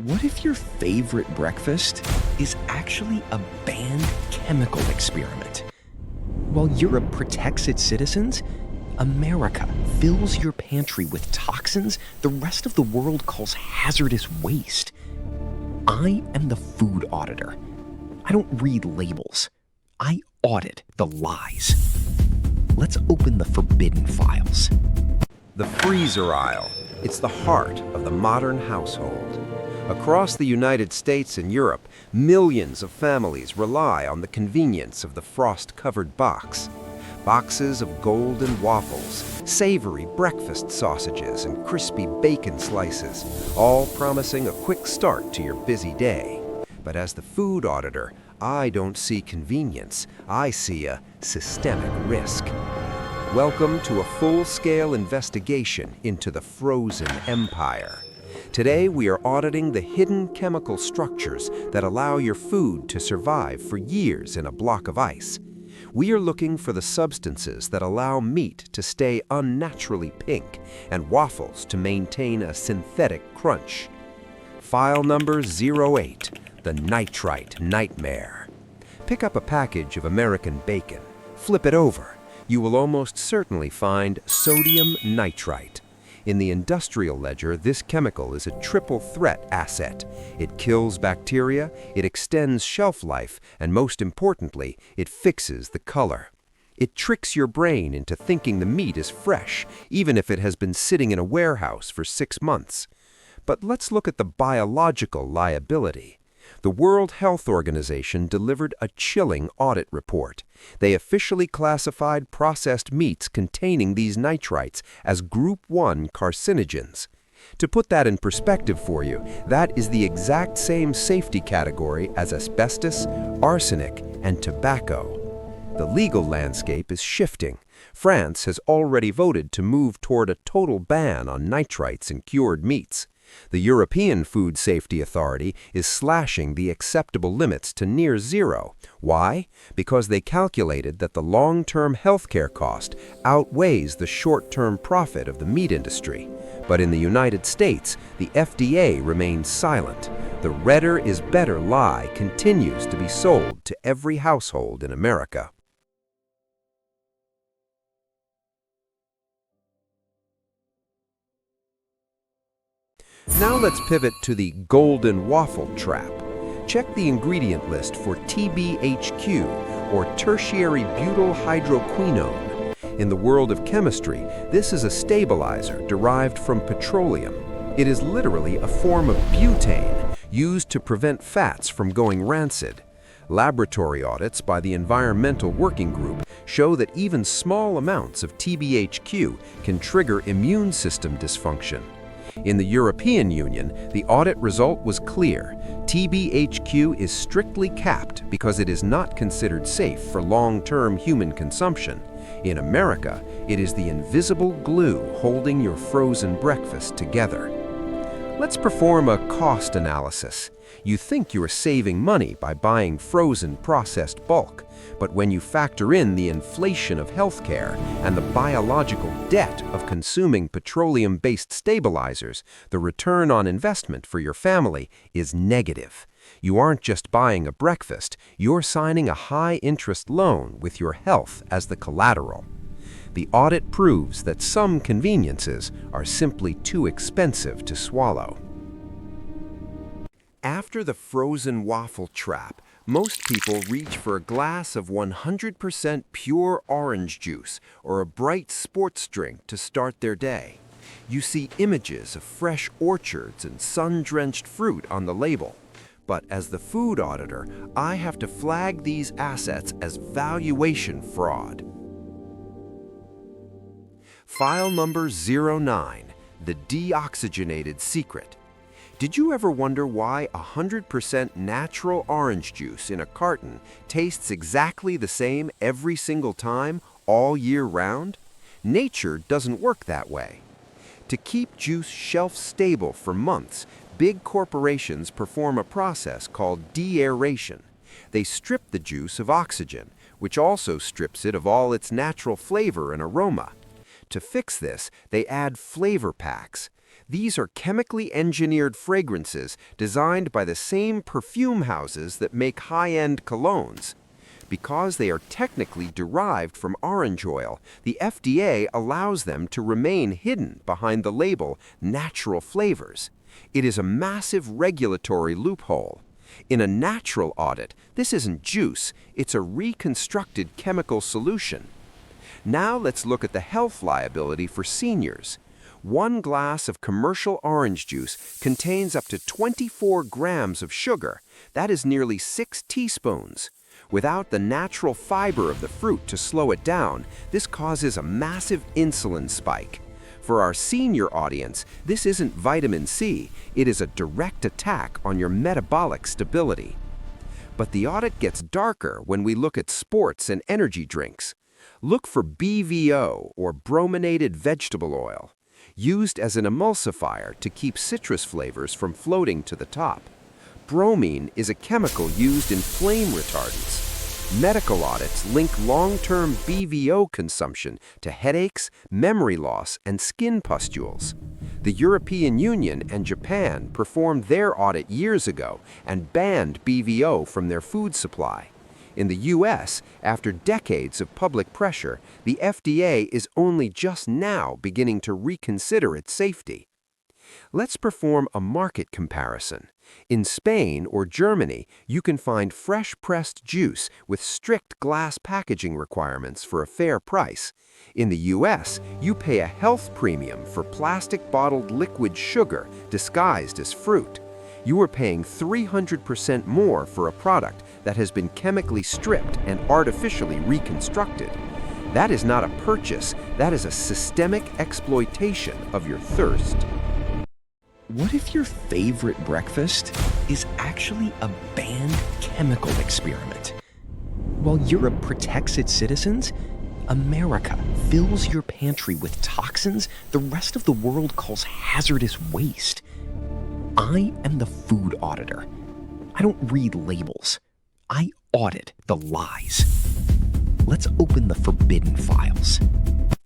What if your favorite breakfast is actually a banned chemical experiment? While Europe protects its citizens, America fills your pantry with toxins the rest of the world calls hazardous waste. I am the food auditor. I don't read labels. I audit the lies. Let's open the forbidden files. The freezer aisle. It's the heart of the modern household. Across the United States and Europe, millions of families rely on the convenience of the frost-covered box. Boxes of golden waffles, savory breakfast sausages, and crispy bacon slices, all promising a quick start to your busy day. But as the food auditor, I don't see convenience. I see a systemic risk. Welcome to a full-scale investigation into the frozen empire. Today, we are auditing the hidden chemical structures that allow your food to survive for years in a block of ice. We are looking for the substances that allow meat to stay unnaturally pink and waffles to maintain a synthetic crunch. File number 08, the nitrite nightmare. Pick up a package of American bacon. Flip it over. You will almost certainly find sodium nitrite. In the industrial ledger, this chemical is a triple threat asset. It kills bacteria, it extends shelf life, and most importantly, it fixes the color. It tricks your brain into thinking the meat is fresh, even if it has been sitting in a warehouse for 6 months. But let's look at the biological liability. The World Health Organization delivered a chilling audit report. They officially classified processed meats containing these nitrites as Group 1 carcinogens. To put that in perspective for you, that is the exact same safety category as asbestos, arsenic, and tobacco. The legal landscape is shifting. France has already voted to move toward a total ban on nitrites in cured meats. The European Food Safety Authority is slashing the acceptable limits to near zero. Why? Because they calculated that the long-term healthcare cost outweighs the short-term profit of the meat industry. But in the United States, the FDA remains silent. The redder is better lie continues to be sold to every household in America. Now let's pivot to the golden waffle trap. Check the ingredient list for TBHQ, or tertiary butyl hydroquinone. In the world of chemistry, this is a stabilizer derived from petroleum. It is literally a form of butane used to prevent fats from going rancid. Laboratory audits by the Environmental Working Group show that even small amounts of TBHQ can trigger immune system dysfunction. In the European Union, the audit result was clear. TBHQ is strictly capped because it is not considered safe for long-term human consumption. In America, it is the invisible glue holding your frozen breakfast together. Let's perform a cost analysis. You think you are saving money by buying frozen processed bulk, but when you factor in the inflation of healthcare and the biological debt of consuming petroleum-based stabilizers, the return on investment for your family is negative. You aren't just buying a breakfast, you're signing a high-interest loan with your health as the collateral. The audit proves that some conveniences are simply too expensive to swallow. After the frozen waffle trap, most people reach for a glass of 100% pure orange juice or a bright sports drink to start their day. You see images of fresh orchards and sun-drenched fruit on the label. But as the food auditor, I have to flag these assets as valuation fraud. File number 09, the deoxygenated secret. Did you ever wonder why 100% natural orange juice in a carton tastes exactly the same every single time, all year round? Nature doesn't work that way. To keep juice shelf-stable for months, big corporations perform a process called de-aeration. They strip the juice of oxygen, which also strips it of all its natural flavor and aroma. To fix this, they add flavor packs. These are chemically engineered fragrances designed by the same perfume houses that make high-end colognes. Because they are technically derived from orange oil, the FDA allows them to remain hidden behind the label natural flavors. It is a massive regulatory loophole. In a natural audit, this isn't juice, it's a reconstructed chemical solution. Now let's look at the health liability for seniors. One glass of commercial orange juice contains up to 24 grams of sugar. That is nearly 6 teaspoons. Without the natural fiber of the fruit to slow it down, this causes a massive insulin spike. For our senior audience, this isn't vitamin C, it is a direct attack on your metabolic stability. But the audit gets darker when we look at sports and energy drinks. Look for BVO, or brominated vegetable oil, used as an emulsifier to keep citrus flavors from floating to the top. Bromine is a chemical used in flame retardants. Medical audits link long-term BVO consumption to headaches, memory loss, and skin pustules. The European Union and Japan performed their audit years ago and banned BVO from their food supply. In the US, after decades of public pressure, the FDA is only just now beginning to reconsider its safety. Let's perform a market comparison. In Spain or Germany, you can find fresh-pressed juice with strict glass packaging requirements for a fair price. In the US, you pay a health premium for plastic-bottled liquid sugar disguised as fruit. You are paying 300% more for a product that has been chemically stripped and artificially reconstructed. That is not a purchase, that is a systemic exploitation of your thirst. What if your favorite breakfast is actually a banned chemical experiment? While Europe protects its citizens, America fills your pantry with toxins the rest of the world calls hazardous waste. I am the food auditor. I don't read labels. I audit the lies. Let's open the forbidden files.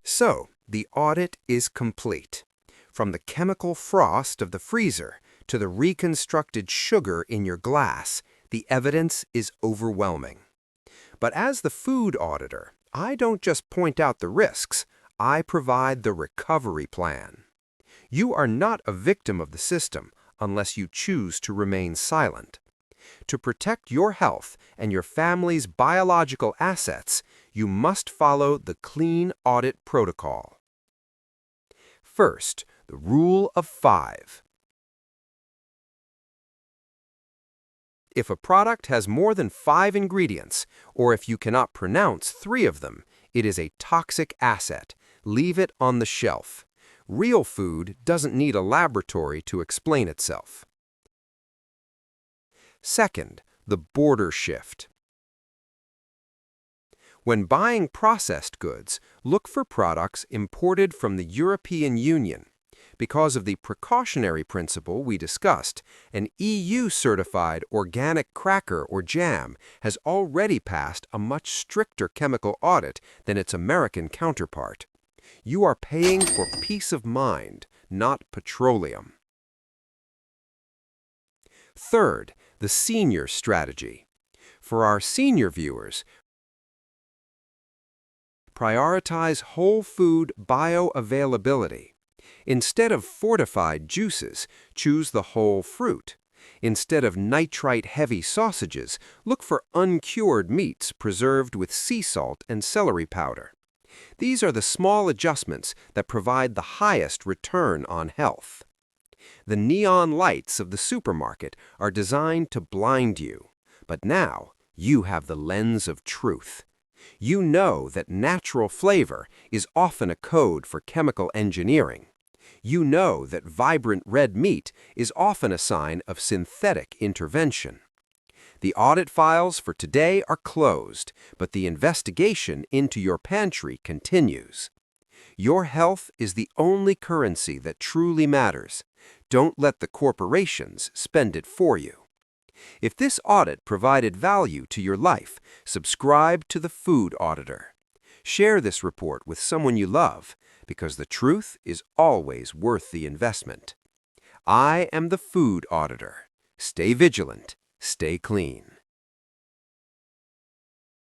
So, the audit is complete. From the chemical frost of the freezer to the reconstructed sugar in your glass, the evidence is overwhelming. But as the food auditor, I don't just point out the risks, I provide the recovery plan. You are not a victim of the system unless you choose to remain silent. To protect your health and your family's biological assets, you must follow the Clean Audit Protocol. First, the Rule of 5. If a product has more than 5 ingredients, or if you cannot pronounce 3 of them, it is a toxic asset. Leave it on the shelf. Real food doesn't need a laboratory to explain itself. Second, the border shift. When buying processed goods, look for products imported from the European Union. Because of the precautionary principle we discussed, an EU-certified organic cracker or jam has already passed a much stricter chemical audit than its American counterpart. You are paying for peace of mind, not petroleum. Third, the senior strategy. For our senior viewers, prioritize whole food bioavailability. Instead of fortified juices, choose the whole fruit. Instead of nitrite-heavy sausages, look for uncured meats preserved with sea salt and celery powder. These are the small adjustments that provide the highest return on health. The neon lights of the supermarket are designed to blind you, but now you have the lens of truth. You know that natural flavor is often a code for chemical engineering. You know that vibrant red meat is often a sign of synthetic intervention. The audit files for today are closed, but the investigation into your pantry continues. Your health is the only currency that truly matters. Don't let the corporations spend it for you. If this audit provided value to your life, subscribe to the Food Auditor. Share this report with someone you love. because the truth is always worth the investment. I am the Food Auditor. Stay vigilant, stay clean.